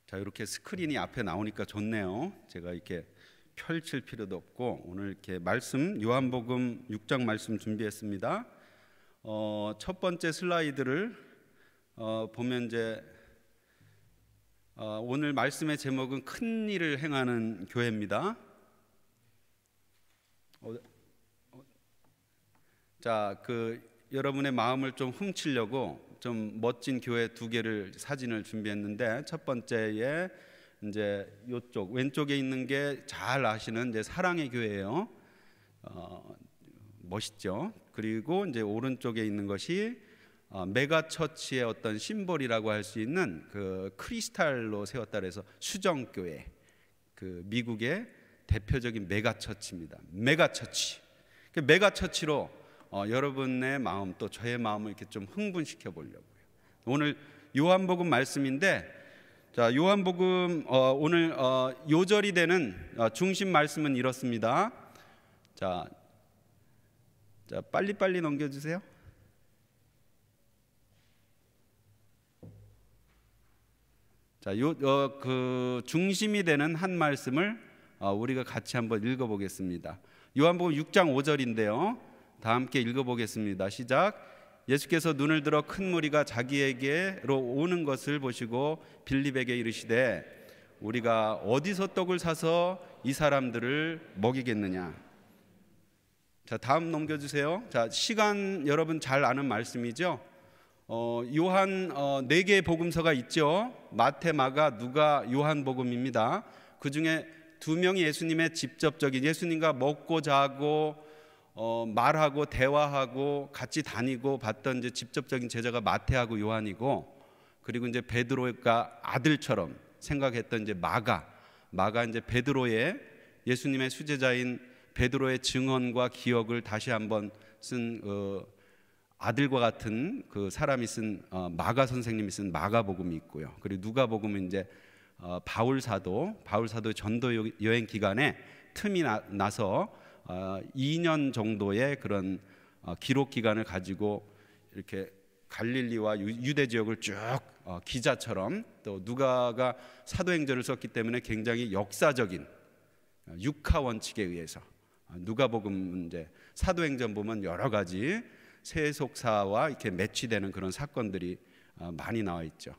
자, 이렇게 스크린이 앞에 나오니까 좋네요. 제가 이렇게 펼칠 필요도 없고 오늘 이렇게 말씀 요한복음 6장 말씀 준비했습니다. 첫 번째 슬라이드를 보면 이제 오늘 말씀의 제목은 큰 일을 행하는 교회입니다. 자, 여러분의 마음을 좀 훔치려고 좀 멋진 교회 두 개를 사진을 준비했는데, 첫 번째에 이제 이쪽 왼쪽에 있는 게 잘 아시는 이제 사랑의 교회예요. 멋있죠. 그리고 이제 오른쪽에 있는 것이 메가처치의 어떤 심볼이라고 할 수 있는 그 크리스탈로 세웠다 그래서 수정교회, 그 미국의 대표적인 메가처치입니다. 메가처치. 그 메가처치로 여러분의 마음 또 저의 마음을 이렇게 좀 흥분시켜 보려고요. 오늘 요한복음 말씀인데, 자, 요한복음 오늘 요절이 되는 중심 말씀은 이렇습니다. 자, 빨리빨리 넘겨주세요. 자, 그 중심이 되는 한 말씀을 우리가 같이 한번 읽어보겠습니다. 요한복음 6장 5절인데요. 다 함께 읽어보겠습니다. 시작. 예수께서 눈을 들어 큰 무리가 자기에게로 오는 것을 보시고 빌립에게 이르시되 우리가 어디서 떡을 사서 이 사람들을 먹이겠느냐. 자, 다음 넘겨주세요. 자, 시간 여러분 잘 아는 말씀이죠. 요한 4개의 복음서가 있죠. 마태, 마가, 누가, 요한복음입니다. 그 중에 2명이 예수님의 직접적인, 예수님과 먹고 자고 말하고 대화하고 같이 다니고 봤던 이제 직접적인 제자가 마태하고 요한이고, 그리고 이제 베드로가 아들처럼 생각했던 이제 마가 이제 베드로의, 예수님의 수제자인 베드로의 증언과 기억을 다시 한번 쓴 아들과 같은 그 사람이 쓴 마가 선생님이 쓴 마가복음이 있고요. 그리고 누가복음은 이제 바울 사도의 전도 여행 기간에 틈이 나서 2년 정도의 그런 기록 기간을 가지고 이렇게 갈릴리와 유대 지역을 쭉 기자처럼, 또 누가가 사도행전을 썼기 때문에 굉장히 역사적인 육하 원칙에 의해서, 누가복음 이제 사도행전 보면 여러 가지 세속사와 이렇게 매치되는 그런 사건들이 많이 나와 있죠.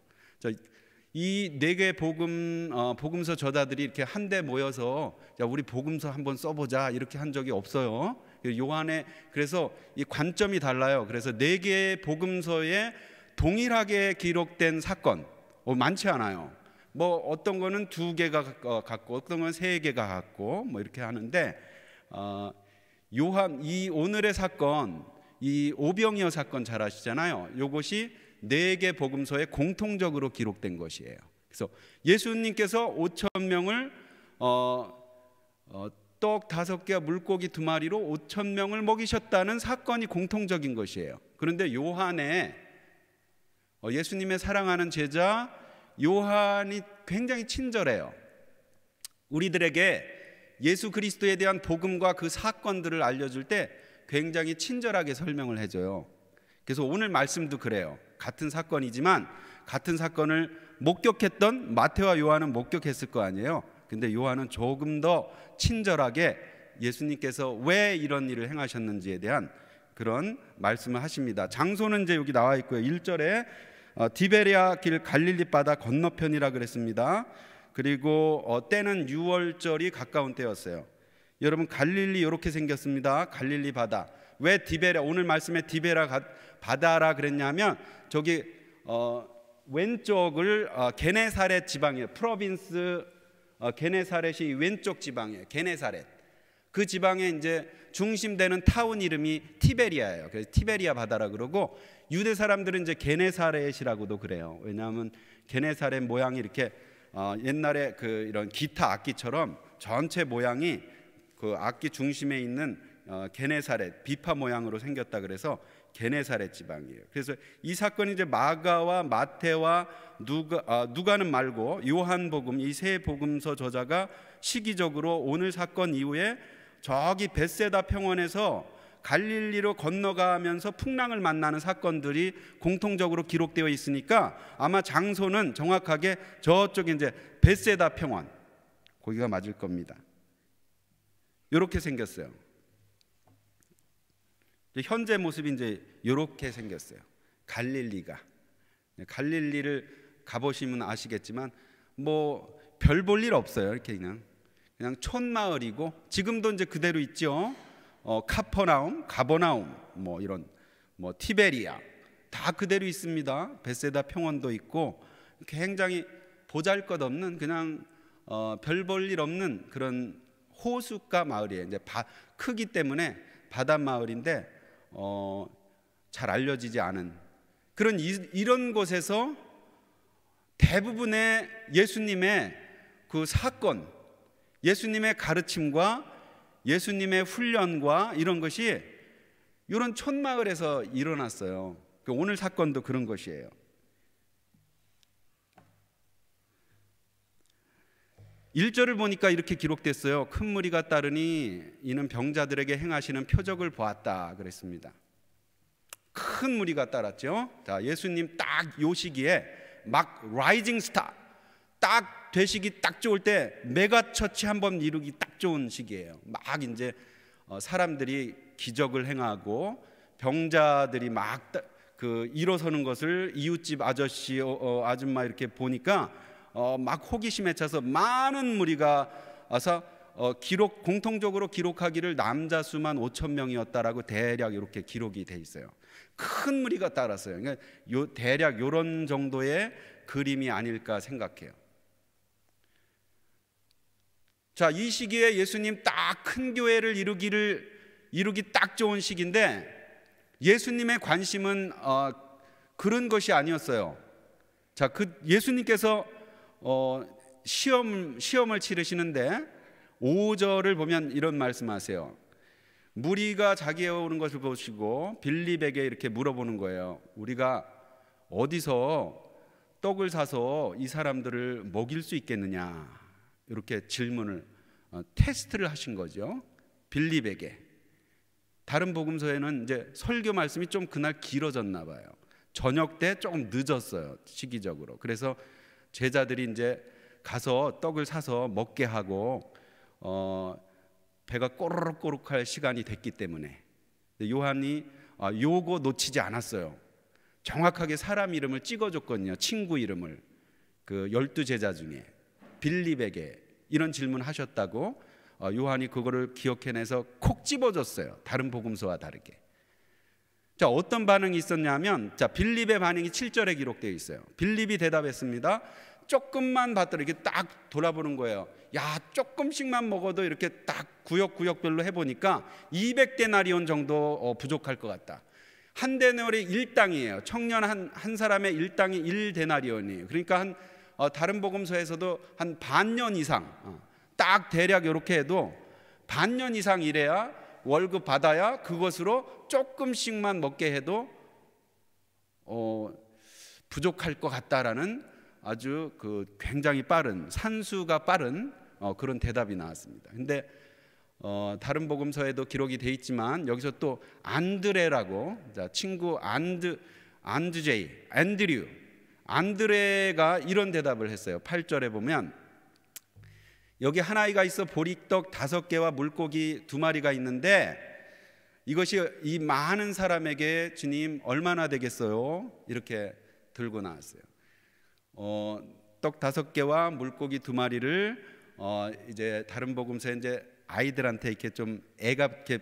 이 4개 복음서 저자들이 이렇게 한데 모여서 자, 우리 복음서 한번 써보자 이렇게 한 적이 없어요. 요한의, 그래서 이 관점이 달라요. 그래서 4개의 복음서에 동일하게 기록된 사건 많지 않아요. 뭐 어떤 거는 2개가 같고 어떤 건 3개가 같고 뭐 이렇게 하는데, 요한 이 오늘의 사건, 이 오병이어 사건 잘 아시잖아요. 요것이 4개 복음서에 공통적으로 기록된 것이에요. 그래서 예수님께서 5,000명을 떡 5개와 물고기 2마리로 5,000명을 먹이셨다는 사건이 공통적인 것이에요. 그런데 요한의 예수님의 사랑하는 제자 요한이 굉장히 친절해요. 우리들에게 예수 그리스도에 대한 복음과 그 사건들을 알려줄 때 굉장히 친절하게 설명을 해줘요. 그래서 오늘 말씀도 그래요. 같은 사건이지만 같은 사건을 목격했던 마태와 요한은 목격했을 거 아니에요. 근데 요한은 조금 더 친절하게 예수님께서 왜 이런 일을 행하셨는지에 대한 그런 말씀을 하십니다. 장소는 이제 여기 나와 있고요. 1절에 디베랴 길 갈릴리 바다 건너편이라 그랬습니다. 그리고 때는 6월절이 가까운 때였어요. 여러분, 갈릴리 이렇게 생겼습니다. 갈릴리 바다. 왜 디베랴, 오늘 말씀에 디베랴 바다라 그랬냐면 저기 왼쪽을 게네사렛 지방이에요. 프로빈스 게네사렛이 왼쪽 지방이에요. 게네사렛. 그 지방에 이제 중심되는 타운 이름이 티베리아예요. 그래서 티베리아 바다라 그러고, 유대 사람들은 이제 게네사렛이라고도 그래요. 왜냐하면 게네사렛 모양이 이렇게 옛날에 그 이런 기타 악기처럼 전체 모양이 그 악기 중심에 있는 게네사렛 비파 모양으로 생겼다 그래서 게네사렛 지방이에요. 그래서 이 사건이 이제 마가와 마태와 누가는 말고 요한복음, 이 세 복음서 저자가 시기적으로 오늘 사건 이후에 저기 벳세다 평원에서 갈릴리로 건너가면서 풍랑을 만나는 사건들이 공통적으로 기록되어 있으니까 아마 장소는 정확하게 저쪽에 이제 벳세다 평원, 거기가 맞을 겁니다. 이렇게 생겼어요. 현재 모습이 이제 이렇게 생겼어요. 갈릴리를 가보시면 아시겠지만 뭐 별 볼 일 없어요. 이렇게 그냥 촌마을이고, 지금도 이제 그대로 있죠. 카퍼나움, 가버나움, 뭐 이런 뭐 티베리아 다 그대로 있습니다. 벳세다 평원도 있고, 굉장히 보잘것없는 그냥 별 볼 일 없는 그런 호숫가 마을이에요. 이제 크기 때문에 바다 마을인데 잘 알려지지 않은 그런 이런 곳에서 대부분의 예수님의 그 사건, 예수님의 가르침과 예수님의 훈련과 이런 것이 이런 촌마을에서 일어났어요. 오늘 사건도 그런 것이에요. 일절을 보니까 이렇게 기록됐어요. 큰 무리가 따르니 이는 병자들에게 행하시는 표적을 보았다 그랬습니다. 큰 무리가 따랐죠. 자, 예수님 딱 요 시기에 막 라이징 스타, 딱 되시기 딱 좋을 때 메가 처치 한번 이루기 딱 좋은 시기예요. 막 이제 사람들이 기적을 행하고 병자들이 막 그 일어서는 것을 이웃집 아저씨 아줌마 이렇게 보니까 막 호기심에 차서 많은 무리가 와서 공통적으로 기록하기를 남자 수만 5,000명이었다라고 대략 이렇게 기록이 돼 있어요. 큰 무리가 따랐어요. 그러니까 대략 이런 정도의 그림이 아닐까 생각해요. 자, 이 시기에 예수님 딱 큰 교회를 이루기 딱 좋은 시기인데, 예수님의 관심은 그런 것이 아니었어요. 자, 예수님께서 시험을 치르시는데 5절을 보면 이런 말씀하세요. 무리가 자기에 오는 것을 보시고 빌립에게 이렇게 물어보는 거예요. 우리가 어디서 떡을 사서 이 사람들을 먹일 수 있겠느냐, 이렇게 질문을 테스트를 하신 거죠. 빌립에게. 다른 복음서에는 이제 설교 말씀이 좀 그날 길어졌나 봐요. 저녁 때 조금 늦었어요, 시기적으로. 그래서 제자들이 이제 가서 떡을 사서 먹게 하고 배가 꼬르륵꼬르륵할 시간이 됐기 때문에 요한이 요거 놓치지 않았어요. 정확하게 사람 이름을 찍어줬거든요. 친구 이름을. 그 12제자 중에 빌립에게 이런 질문 하셨다고 요한이 그거를 기억해내서 콕 집어줬어요. 다른 복음서와 다르게. 자, 어떤 반응이 있었냐면, 자, 빌립의 반응이 7절에 기록되어 있어요. 빌립이 대답했습니다. 조금만 봤더니 이렇게 딱 돌아보는 거예요. 야, 조금씩만 먹어도 이렇게 딱 구역구역별로 해보니까 200데나리온 정도 부족할 것 같다. 한 데나리 1당이에요. 청년 한 사람의 1당이 1데나리온이에요. 그러니까 다른 복음서에서도 한 반년 이상, 딱 대략 이렇게 해도 반년 이상 일해야 월급 받아야 그것으로 조금씩만 먹게 해도 부족할 것 같다라는 아주 굉장히 빠른, 산수가 빠른 그런 대답이 나왔습니다. 근데 다른 복음서에도 기록이 돼 있지만 여기서 또 안드레라고, 자, 친구 안드레가 이런 대답을 했어요. 8절에 보면 여기 한 아이가 있어 보리떡 5개와 물고기 2마리가 있는데 이것이 이 많은 사람에게 주님 얼마나 되겠어요? 이렇게 들고 나왔어요. 떡 5개와 물고기 2마리를 이제 다른 복음서에 이제 아이들한테 이렇게 좀 애가 이렇게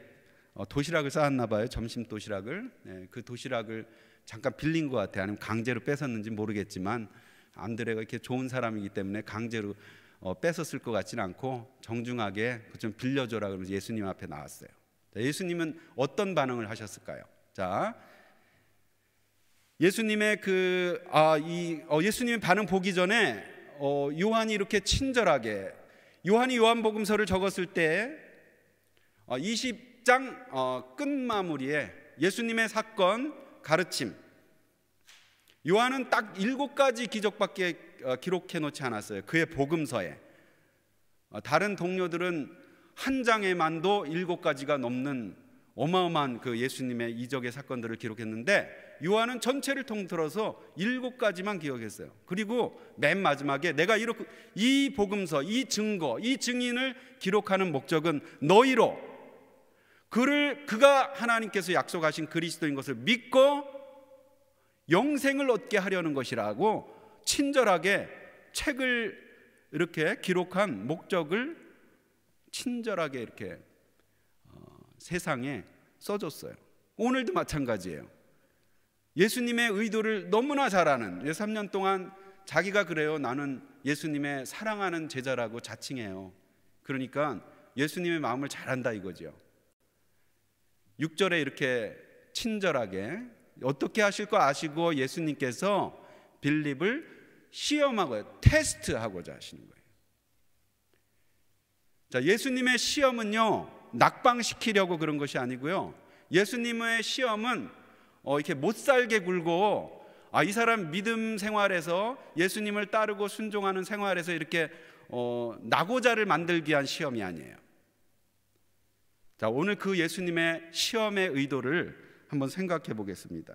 도시락을 쌓았나 봐요. 점심 도시락을. 네, 그 도시락을 잠깐 빌린 것 같아요. 아니면 강제로 뺏었는지 모르겠지만 안드레가 이렇게 좋은 사람이기 때문에 강제로 뺏었을 것 같지는 않고 정중하게 좀 빌려줘라 그러면서 예수님 앞에 나왔어요. 자, 예수님은 어떤 반응을 하셨을까요? 자, 예수님의 예수님의 반응 보기 전에 요한이 이렇게 친절하게, 요한이 요한복음서를 적었을 때 20장 끝마무리에 예수님의 사건, 가르침, 요한은 딱 7가지 기적밖에 기록해 놓지 않았어요. 그의 복음서에. 다른 동료들은 한 장에만도 7가지가 넘는 어마어마한 그 예수님의 이적의 사건들을 기록했는데 요한은 전체를 통틀어서 7가지만 기억했어요. 그리고 맨 마지막에 내가 이렇게 이 복음서, 이 증거, 이 증인을 기록하는 목적은 너희로 그가 하나님께서 약속하신 그리스도인 것을 믿고 영생을 얻게 하려는 것이라고 친절하게 책을 이렇게 기록한 목적을 친절하게 이렇게 세상에 써줬어요. 오늘도 마찬가지예요. 예수님의 의도를 너무나 잘 아는, 3년 동안 자기가 그래요. 나는 예수님의 사랑하는 제자라고 자칭해요. 그러니까 예수님의 마음을 잘 안다 이거죠. 6절에 이렇게 친절하게 어떻게 하실 거 아시고 예수님께서 빌립을 시험하고 테스트하고자 하시는 거예요. 자, 예수님의 시험은요 낙방시키려고 그런 것이 아니고요, 예수님의 시험은 이렇게 못살게 굴고 이 사람 믿음 생활에서 예수님을 따르고 순종하는 생활에서 이렇게 낙오자를 만들기 위한 시험이 아니에요. 자, 오늘 그 예수님의 시험의 의도를 한번 생각해 보겠습니다.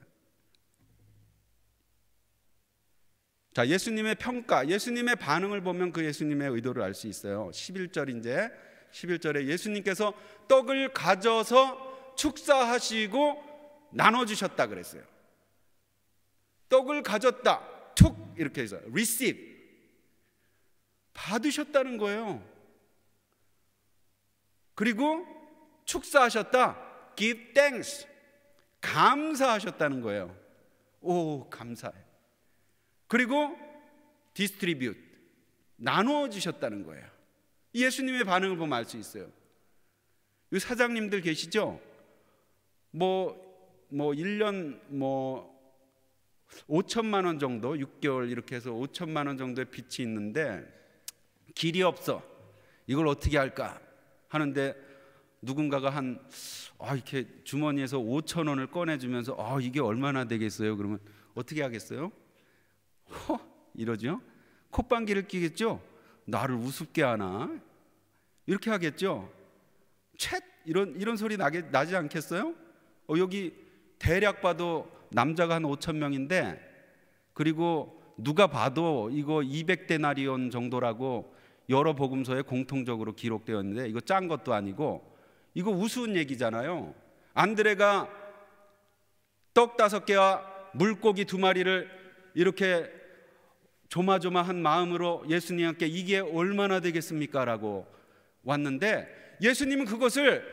자, 예수님의 평가, 예수님의 반응을 보면 그 예수님의 의도를 알 수 있어요. 11절에 예수님께서 떡을 가져서 축사하시고 나눠주셨다 그랬어요. 떡을 가졌다, 툭 이렇게 해서 receive, 받으셨다는 거예요. 그리고 축사하셨다, give thanks, 감사하셨다는 거예요. 오, 감사해. 그리고 distribute, 나눠주셨다는 거예요. 예수님의 반응을 보면 알 수 있어요. 이 사장님들 계시죠? 1년 5천만 원 정도, 6개월 이렇게 해서 5천만 원 정도의 빚이 있는데 길이 없어. 이걸 어떻게 할까 하는데 누군가가 이렇게 주머니에서 5천 원을 꺼내주면서 이게 얼마나 되겠어요? 그러면 어떻게 하겠어요? 이러죠. 콧방귀를 끼겠죠. 나를 우습게 하나? 이렇게 하겠죠. 이런 소리 나지 않겠어요? 여기 대략 봐도 남자가 한 5천 명인데 그리고 누가 봐도 이거 200데나리온 정도라고 여러 복음서에 공통적으로 기록되어 있는데 이거 짠 것도 아니고 이거 우스운 얘기잖아요. 안드레가 떡 5개와 물고기 2마리를 이렇게 조마조마한 마음으로 예수님께 이게 얼마나 되겠습니까? 라고 왔는데 예수님은 그것을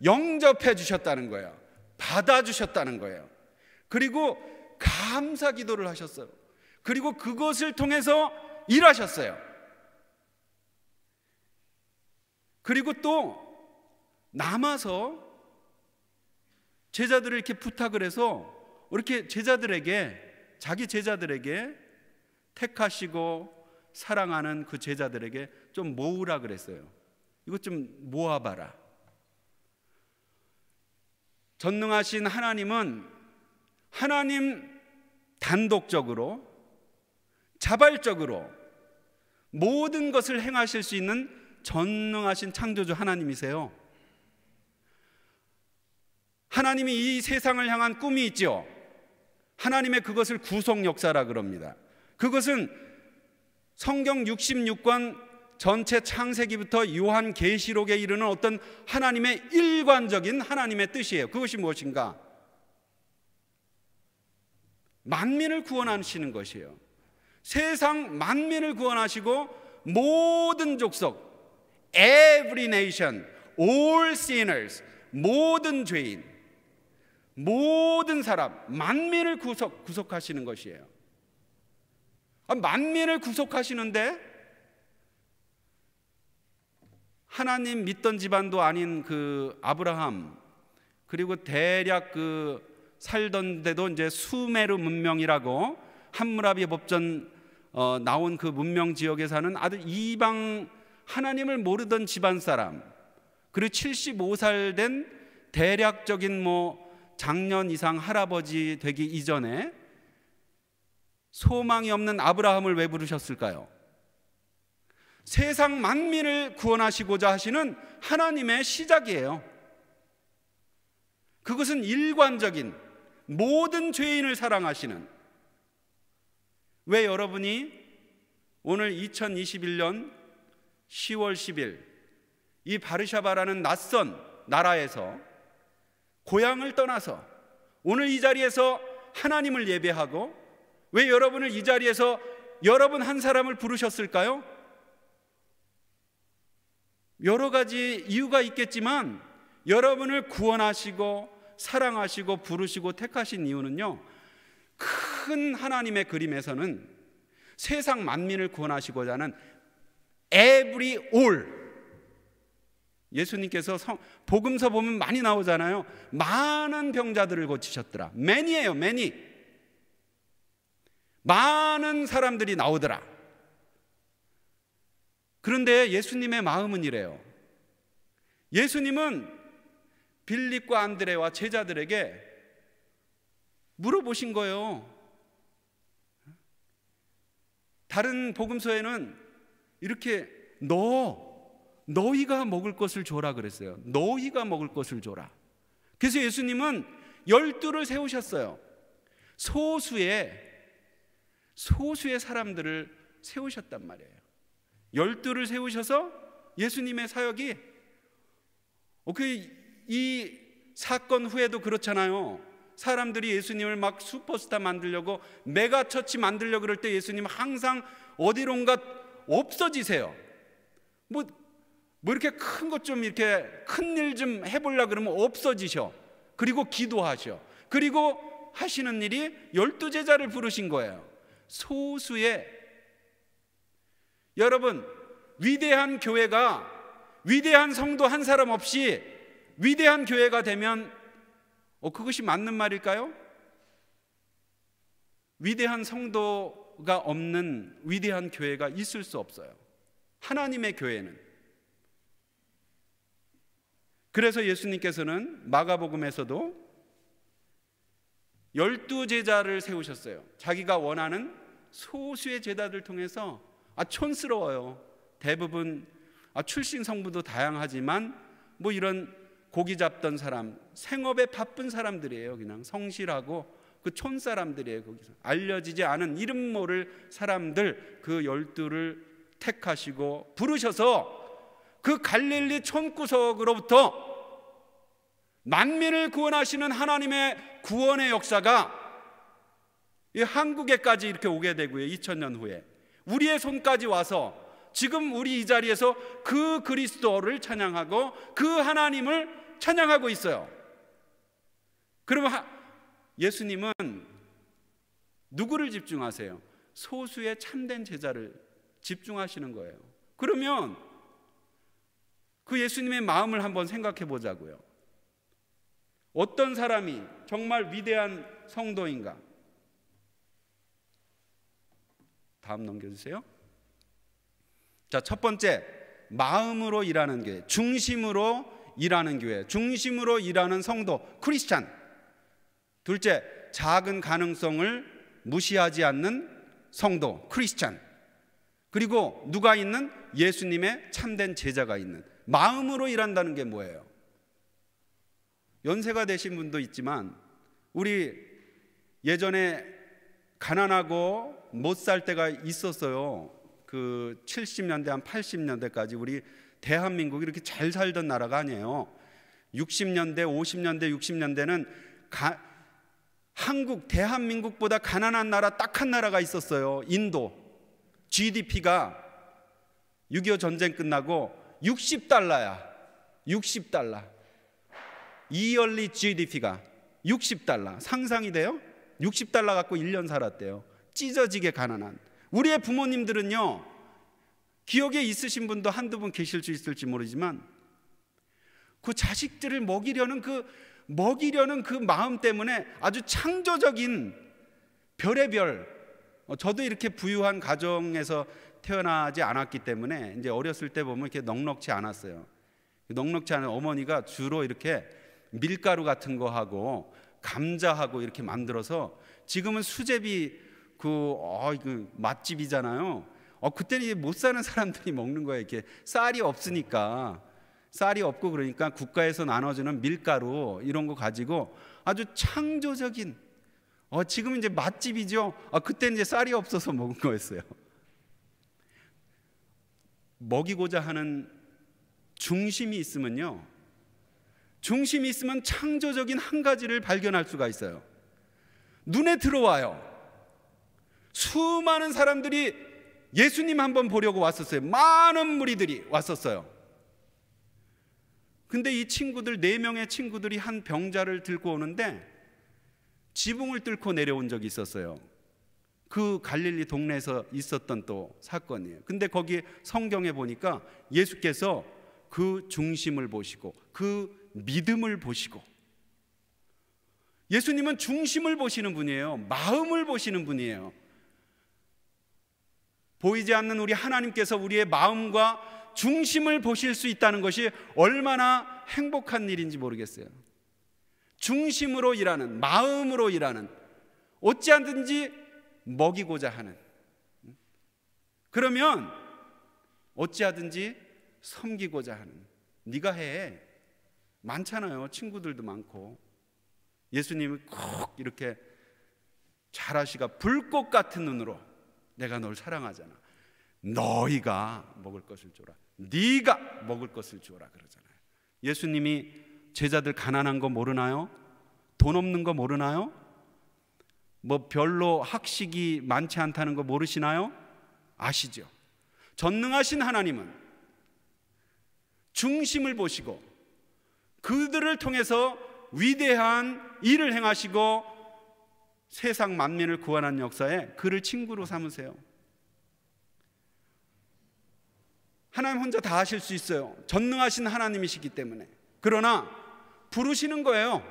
영접해 주셨다는 거예요. 받아주셨다는 거예요. 그리고 감사 기도를 하셨어요. 그리고 그것을 통해서 일하셨어요. 그리고 또 남아서 제자들을 이렇게 부탁을 해서 이렇게 자기 제자들에게 택하시고 사랑하는 그 제자들에게 좀 모으라 그랬어요. 이것 좀 모아봐라. 전능하신 하나님은 하나님 단독적으로 자발적으로 모든 것을 행하실 수 있는 전능하신 창조주 하나님이세요. 하나님이 이 세상을 향한 꿈이 있죠. 하나님의 그것을 구속 역사라 그럽니다. 그것은 성경 66권 전체 창세기부터 요한계시록에 이르는 어떤 하나님의 일관적인 하나님의 뜻이에요. 그것이 무엇인가? 만민을 구원하시는 것이에요. 세상 만민을 구원하시고 모든 족속, every nation, all sinners, 모든 죄인, 모든 사람, 만민을 구속하시는 것이에요. 만민을 구속하시는데 하나님 믿던 집안도 아닌 그 아브라함, 그리고 대략 살던 데도 이제 수메르 문명이라고 함무라비 법전 나온 그 문명 지역에 사는 아주 이방 하나님을 모르던 집안 사람, 그리고 75살 된 대략적인 장년 이상 할아버지 되기 이전에 소망이 없는 아브라함을 왜 부르셨을까요? 세상 만민을 구원하시고자 하시는 하나님의 시작이에요. 그것은 일관적인 모든 죄인을 사랑하시는, 왜 여러분이 오늘 2021년 10월 10일 이 바르샤바라는 낯선 나라에서 고향을 떠나서 오늘 이 자리에서 하나님을 예배하고 왜 여러분을 이 자리에서 여러분 한 사람을 부르셨을까요? 여러 가지 이유가 있겠지만 여러분을 구원하시고 사랑하시고 부르시고 택하신 이유는요, 큰 하나님의 그림에서는 세상 만민을 구원하시고자 하는 every all, 예수님께서 복음서 보면 많이 나오잖아요. 많은 병자들을 고치셨더라. many예요, many. 많은 사람들이 나오더라. 그런데 예수님의 마음은 이래요. 예수님은 빌립과 안드레와 제자들에게 물어보신 거예요. 다른 복음서에는 이렇게 너희가 먹을 것을 줘라 그랬어요. 너희가 먹을 것을 줘라. 그래서 예수님은 12를 세우셨어요. 소수의 사람들을 세우셨단 말이에요. 12를 세우셔서 예수님의 사역이 이 사건 후에도 그렇잖아요. 사람들이 예수님을 막 슈퍼스타 만들려고 메가처치 만들려고 그럴 때 예수님은 항상 어디론가 없어지세요. 뭐 이렇게 큰 것 좀 이렇게 큰 일 좀 해보려고 그러면 없어지셔. 그리고 기도하셔. 그리고 하시는 일이 12제자를 부르신 거예요. 소수의, 여러분, 위대한 교회가, 위대한 성도 한 사람 없이 위대한 교회가 되면 그것이 맞는 말일까요? 위대한 성도가 없는 위대한 교회가 있을 수 없어요. 하나님의 교회는. 그래서 예수님께서는 마가복음에서도 12제자를 세우셨어요. 자기가 원하는 소수의 제자들 통해서, 촌스러워요. 대부분 출신 성부도 다양하지만 뭐 이런 고기 잡던 사람, 생업에 바쁜 사람들이에요. 그냥 성실하고 그 촌 사람들이에요. 거기서 알려지지 않은 이름 모를 사람들, 그 12를 택하시고 부르셔서 그 갈릴리 촌구석으로부터 만민을 구원하시는 하나님의 구원의 역사가 이 한국에까지 이렇게 오게 되고요. 2000년 후에 우리의 손까지 와서 지금 우리 이 자리에서 그 그리스도를 찬양하고 그 하나님을 찬양하고 있어요. 그러면 예수님은 누구를 집중하세요? 소수의 참된 제자를 집중하시는 거예요. 그러면 그 예수님의 마음을 한번 생각해 보자고요. 어떤 사람이 정말 위대한 성도인가? 다음 넘겨주세요. 자, 첫 번째, 마음으로 일하는 교회, 중심으로 일하는 교회, 중심으로 일하는 성도, 크리스찬. 둘째, 작은 가능성을 무시하지 않는 성도, 크리스찬. 그리고 누가 있는? 예수님의 참된 제자가 있는. 마음으로 일한다는 게 뭐예요? 연세가 되신 분도 있지만 우리 예전에 가난하고 못 살 때가 있었어요. 그 70년대 한 80년대까지 우리 대한민국이 이렇게 잘 살던 나라가 아니에요. 60년대, 50년대, 60년대는 한국, 대한민국보다 가난한 나라 딱 한 나라가 있었어요. 인도. GDP가 6.25 전쟁 끝나고 60달러야. 60달러. 이얼리 GDP가 60달러. 상상이 돼요? 60달러 갖고 1년 살았대요. 찢어지게 가난한. 우리의 부모님들은요, 기억에 있으신 분도 한두 분 계실 수 있을지 모르지만 그 자식들을 먹이려는 그 마음 때문에 아주 창조적인 별의별, 저도 이렇게 부유한 가정에서 태어나지 않았기 때문에 이제 어렸을 때 보면 이렇게 넉넉지 않았어요. 넉넉지 않은 어머니가 주로 이렇게 밀가루 같은 거 하고 감자하고 이렇게 만들어서, 지금은 수제비 그 맛집이잖아요. 그때는 못 사는 사람들이 먹는 거예요. 이렇게 쌀이 없으니까 쌀이 없고 그러니까 국가에서 나눠주는 밀가루 이런 거 가지고 아주 창조적인 지금 이제 맛집이죠. 그때 이제 쌀이 없어서 먹은 거였어요. 먹이고자 하는 중심이 있으면요, 중심이 있으면 창조적인 한 가지를 발견할 수가 있어요. 눈에 들어와요. 수많은 사람들이 예수님 한번 보려고 왔었어요. 많은 무리들이 왔었어요. 근데 이 친구들, 4명의 친구들이 한 병자를 들고 오는데 지붕을 뚫고 내려온 적이 있었어요. 그 갈릴리 동네에서 있었던 또 사건이에요. 근데 거기 성경에 보니까 예수께서 그 중심을 보시고 그 믿음을 보시고, 예수님은 중심을 보시는 분이에요. 마음을 보시는 분이에요. 보이지 않는 우리 하나님께서 우리의 마음과 중심을 보실 수 있다는 것이 얼마나 행복한 일인지 모르겠어요. 중심으로 일하는, 마음으로 일하는, 어찌하든지 먹이고자 하는, 그러면 어찌하든지 섬기고자 하는, 네가 해. 많잖아요. 친구들도 많고. 예수님이 꼭 이렇게 잘하시가 불꽃 같은 눈으로 내가 널 사랑하잖아. 너희가 먹을 것을 줘라. 네가 먹을 것을 줘라 그러잖아요. 예수님이 제자들 가난한 거 모르나요? 돈 없는 거 모르나요? 뭐 별로 학식이 많지 않다는 거 모르시나요? 아시죠? 전능하신 하나님은 중심을 보시고 그들을 통해서 위대한 일을 행하시고 세상 만민을 구원한 역사에 그를 친구로 삼으세요. 하나님 혼자 다 하실 수 있어요. 전능하신 하나님이시기 때문에. 그러나 부르시는 거예요.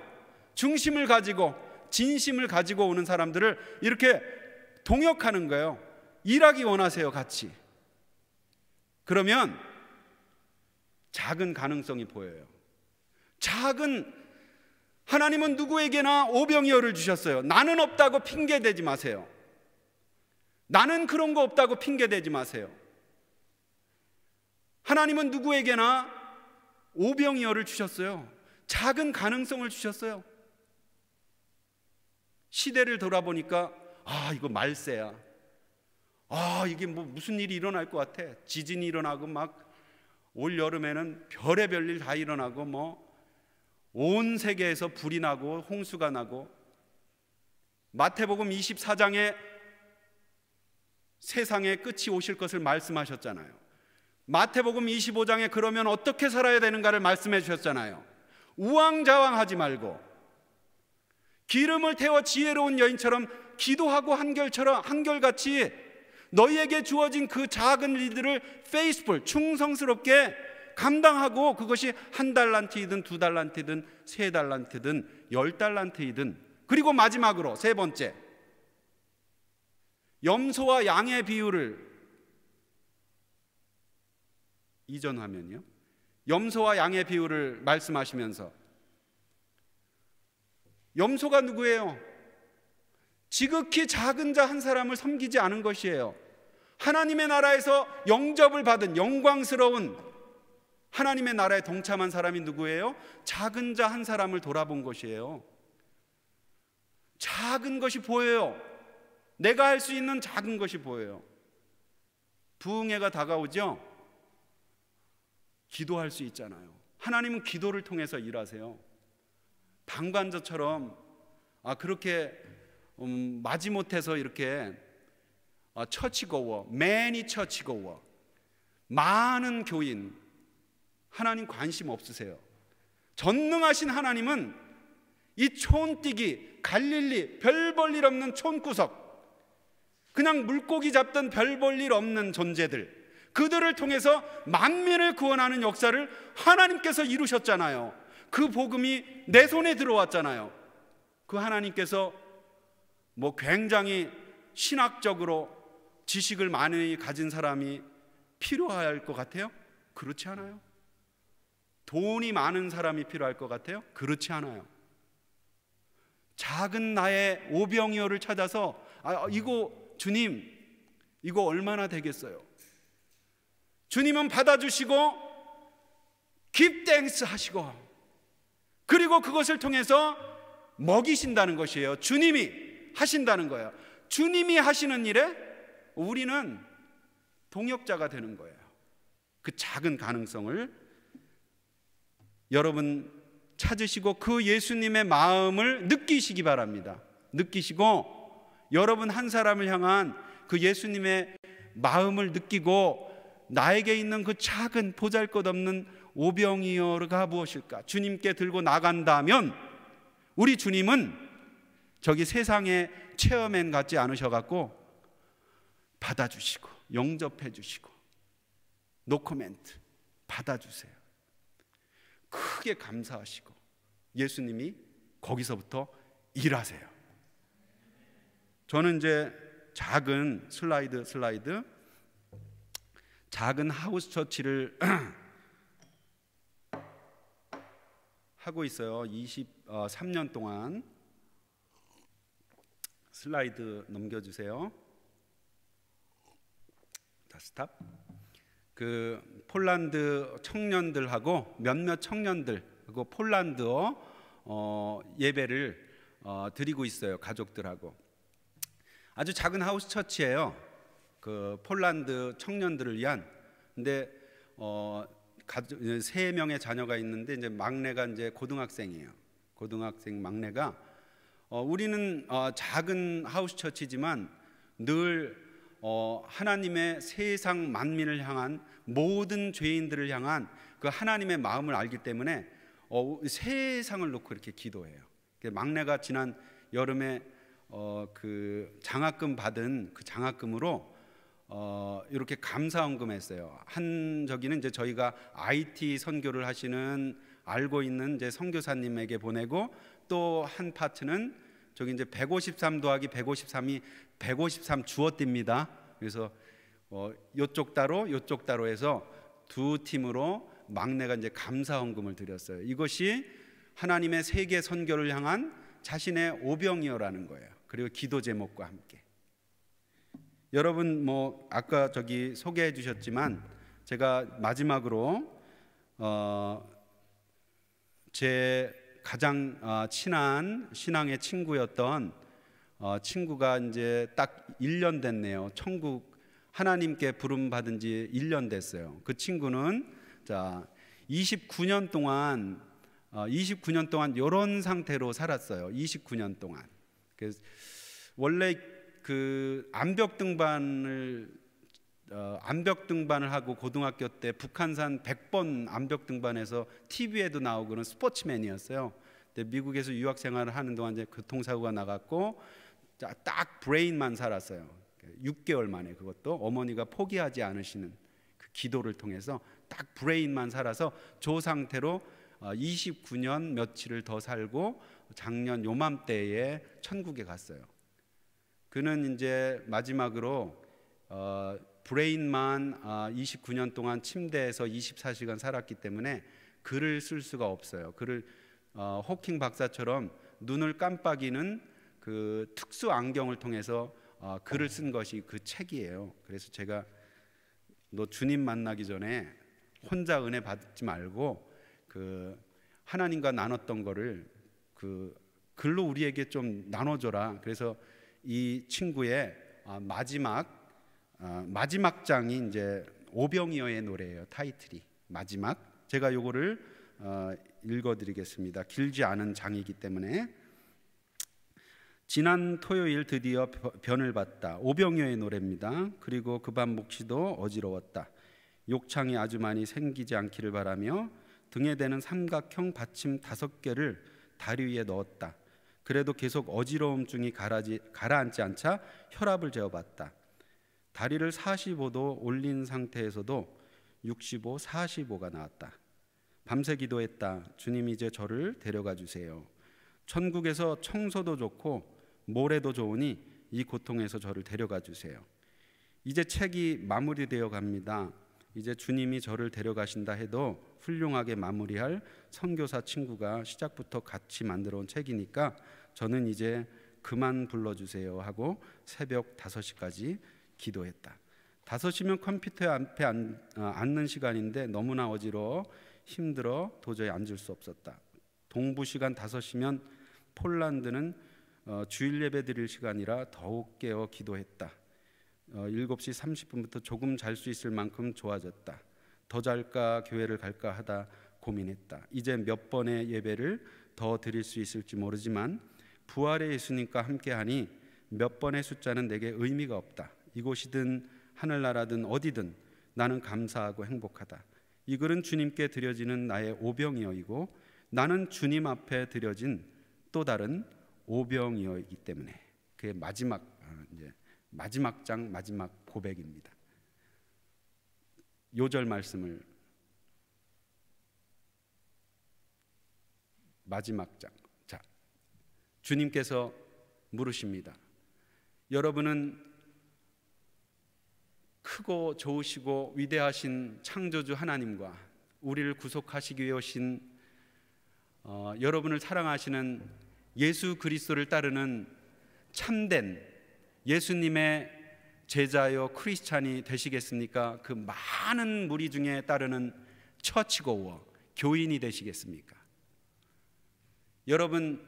중심을 가지고, 진심을 가지고 오는 사람들을 이렇게 동역하는 거예요. 일하기 원하세요, 같이. 그러면 작은 가능성이 보여요. 하나님은 누구에게나 오병이어를 주셨어요. 나는 없다고 핑계대지 마세요. 나는 그런 거 없다고 핑계대지 마세요. 하나님은 누구에게나 오병이어를 주셨어요. 작은 가능성을 주셨어요. 시대를 돌아보니까 이거 말세야. 이게 뭐 무슨 일이 일어날 것 같아. 지진이 일어나고 막 올 여름에는 별의별 일 다 일어나고 뭐 온 세계에서 불이 나고 홍수가 나고, 마태복음 24장에 세상의 끝이 오실 것을 말씀하셨잖아요. 마태복음 25장에 그러면 어떻게 살아야 되는가를 말씀해 주셨잖아요. 우왕좌왕하지 말고 기름을 태워 지혜로운 여인처럼 기도하고 한결같이 너희에게 주어진 그 작은 일들을 faithful, 충성스럽게 감당하고, 그것이 1달란트이든 2달란트이든 3달란트이든 10달란트이든. 그리고 마지막으로 3번째, 염소와 양의 비유를 이전 화면이요. 염소와 양의 비유를 말씀하시면서, 염소가 누구예요? 지극히 작은 자 한 사람을 섬기지 않은 것이에요. 하나님의 나라에서 영접을 받은 영광스러운 하나님의 나라에 동참한 사람이 누구예요? 작은 자 한 사람을 돌아본 것이에요. 작은 것이 보여요. 내가 할 수 있는 작은 것이 보여요. 부흥회가 다가오죠? 기도할 수 있잖아요. 하나님은 기도를 통해서 일하세요. 방관자처럼 그렇게 마지못해서 이렇게 처치고워, 매니 처치고워, 많은 교인, 하나님 관심 없으세요. 전능하신 하나님은 이 촌뛰기, 갈릴리, 별 볼 일 없는 촌구석, 그냥 물고기 잡던 별 볼 일 없는 존재들, 그들을 통해서 만민을 구원하는 역사를 하나님께서 이루셨잖아요. 그 복음이 내 손에 들어왔잖아요. 그 하나님께서 뭐 굉장히 신학적으로 지식을 많이 가진 사람이 필요할 것 같아요? 그렇지 않아요. 돈이 많은 사람이 필요할 것 같아요? 그렇지 않아요. 작은 나의 오병이어를 찾아서 이거 주님, 이거 얼마나 되겠어요? 주님은 받아주시고 give thanks 하시고, 그리고 그것을 통해서 먹이신다는 것이에요. 주님이 하신다는 거예요. 주님이 하시는 일에 우리는 동역자가 되는 거예요. 그 작은 가능성을 여러분 찾으시고 그 예수님의 마음을 느끼시기 바랍니다. 느끼시고 여러분 한 사람을 향한 그 예수님의 마음을 느끼고 나에게 있는 그 작은 보잘것없는 오병이어가 무엇일까? 주님께 들고 나간다면 우리 주님은 저기 세상의 체험엔 같지 않으셔갖고 받아주시고 영접해 주시고 노코멘트 받아주세요. 크게 감사하시고 예수님이 거기서부터 일하세요. 저는 이제 작은 슬라이드 작은 하우스 처치를 하고 있어요. 23년 동안. 슬라이드 넘겨주세요. 자, 스탑. 그 폴란드 청년들하고 몇몇 청년들 그리고 폴란드어 예배를 드리고 있어요. 가족들하고. 아주 작은 하우스 처치예요. 그 폴란드 청년들을 위한. 근데 3명의 자녀가 있는데 이제 막내가 이제 고등학생이에요. 고등학생 막내가 우리는 작은 하우스 처치지만 늘 하나님의 세상 만민을 향한 모든 죄인들을 향한 그 하나님의 마음을 알기 때문에 세상을 놓고 이렇게 기도해요. 막내가 지난 여름에 그 장학금 받은 그 장학금으로 이렇게 감사헌금 했어요. 한 저기는 이제 저희가 IT 선교를 하시는 알고 있는 이제 선교사님에게 보내고 또 한 파트는 저기 이제 153 더하기 153이 153 주어집니다. 그래서 요쪽 따로 요쪽 따로 해서 두 팀으로 막내가 이제 감사헌금을 드렸어요. 이것이 하나님의 세계 선교를 향한 자신의 오병이어라는 거예요. 그리고 기도 제목과 함께. 여러분 뭐 아까 저기 소개해 주셨지만 제가 마지막으로 제 가장 친한 신앙의 친구였던 친구가 이제 딱 1년 됐네요. 천국 하나님께 부름 받은 지 1년 됐어요. 그 친구는 자 29년 동안 이런 상태로 살았어요. 29년 동안. 그래서 원래 그 암벽 등반을 하고 고등학교 때 북한산 100번 암벽 등반해서 TV에도 나오고 그런 스포츠맨이었어요. 근데 미국에서 유학 생활을 하는 동안 이제 교통사고가 나갔고 딱 브레인만 살았어요. 6개월 만에. 그것도 어머니가 포기하지 않으시는 그 기도를 통해서 딱 브레인만 살아서 저 상태로 29년 며칠을 더 살고 작년 요맘때에 천국에 갔어요. 그는 이제 마지막으로 브레인만 29년 동안 침대에서 24시간 살았기 때문에 글을 쓸 수가 없어요. 글을 호킹 박사처럼 눈을 깜빡이는 그 특수 안경을 통해서 글을 쓴 것이 그 책이에요. 그래서 제가 너 주님 만나기 전에 혼자 은혜 받지 말고 그 하나님과 나눴던 거를 그 글로 우리에게 좀 나눠줘라. 그래서 이 친구의 마지막 장이 이제 오병이어의 노래예요. 타이틀이 마지막. 제가 요거를 읽어드리겠습니다. 길지 않은 장이기 때문에. 지난 토요일 드디어 변을 봤다. 오병이어의 노래입니다. 그리고 그 밤 묵시도 어지러웠다. 욕창이 아주 많이 생기지 않기를 바라며 등에 대는 삼각형 받침 5개를 다리 위에 넣었다. 그래도 계속 어지러움증이 가라앉지 않자 혈압을 재어봤다. 다리를 45도 올린 상태에서도 65, 45가 나왔다. 밤새 기도했다. 주님 이제 저를 데려가 주세요. 천국에서 청소도 좋고 모래도 좋으니 이 고통에서 저를 데려가 주세요. 이제 책이 마무리되어 갑니다. 이제 주님이 저를 데려가신다 해도 훌륭하게 마무리할 선교사 친구가 시작부터 같이 만들어 온 책이니까 저는 이제 그만 불러주세요 하고 새벽 5시까지 기도했다. 5시면 컴퓨터 앞에 앉는 시간인데 너무나 어지러워 힘들어 도저히 앉을 수 없었다. 동부 시간 5시면 폴란드는 주일 예배 드릴 시간이라 더욱 깨어 기도했다. 7시 30분부터 조금 잘 수 있을 만큼 좋아졌다. 더 잘까 교회를 갈까 하다 고민했다. 이제 몇 번의 예배를 더 드릴 수 있을지 모르지만 부활의 예수님과 함께하니 몇 번의 숫자는 내게 의미가 없다. 이곳이든 하늘나라든 어디든 나는 감사하고 행복하다. 이 글은 주님께 드려지는 나의 오병이어이고 나는 주님 앞에 드려진 또 다른 오병이어이기 때문에 그의 마지막 장 마지막 고백입니다. 요절 말씀을 마지막 장. 자, 주님께서 물으십니다. 여러분은 크고 좋으시고 위대하신 창조주 하나님과 우리를 구속하시기 위해 오신 여러분을 사랑하시는 예수 그리스도를 따르는 참된 예수님의 제자여 크리스찬이 되시겠습니까? 그 많은 무리 중에 따르는 처치고워 교인이 되시겠습니까? 여러분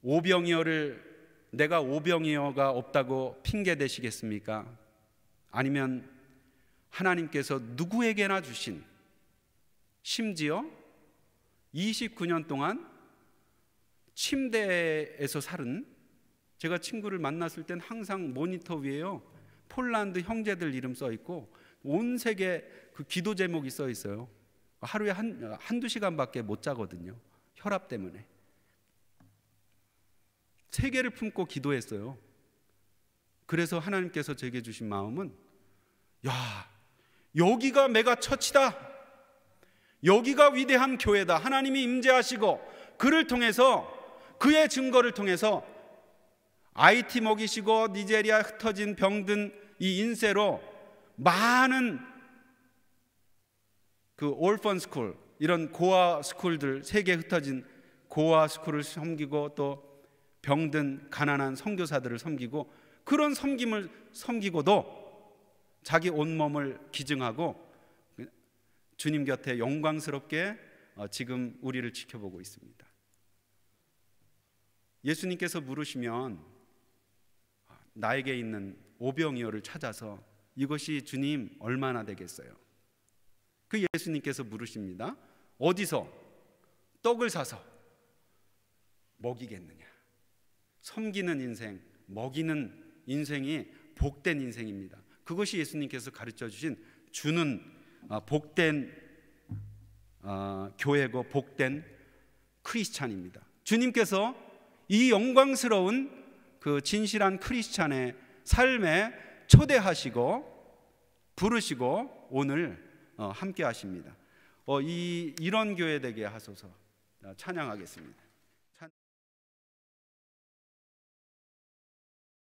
오병이어를 내가 오병이어가 없다고 핑계 대시겠습니까? 아니면 하나님께서 누구에게나 주신, 심지어 29년 동안 침대에서 살은, 제가 친구를 만났을 땐 항상 모니터 위에요 폴란드 형제들 이름 써 있고 온 세계 그 기도 제목이 써 있어요. 하루에 한두 시간밖에 못 자거든요. 혈압 때문에. 세계를 품고 기도했어요. 그래서 하나님께서 제게 주신 마음은, 야, 여기가 메가 처치다. 여기가 위대한 교회다. 하나님이 임재하시고 그를 통해서, 그의 증거를 통해서 IT 먹이시고 니제리아 흩어진 병든 이 인세로 많은 그 올펀 스쿨, 이런 고아 스쿨들, 세계에 흩어진 고아 스쿨을 섬기고 또 병든 가난한 선교사들을 섬기고, 그런 섬김을 섬기고도 자기 온몸을 기증하고 주님 곁에 영광스럽게 지금 우리를 지켜보고 있습니다. 예수님께서 물으시면 나에게 있는 오병이어를 찾아서 이것이 주님 얼마나 되겠어요? 그 예수님께서 물으십니다. 어디서 떡을 사서 먹이겠느냐? 섬기는 인생, 먹이는 인생이 복된 인생입니다. 그것이 예수님께서 가르쳐 주신 주는 복된 교회고 복된 크리스찬입니다. 주님께서 이 영광스러운 그 진실한 크리스찬의 삶에 초대하시고 부르시고 오늘 함께 하십니다. 이런 교회 되게 하소서. 찬양하겠습니다.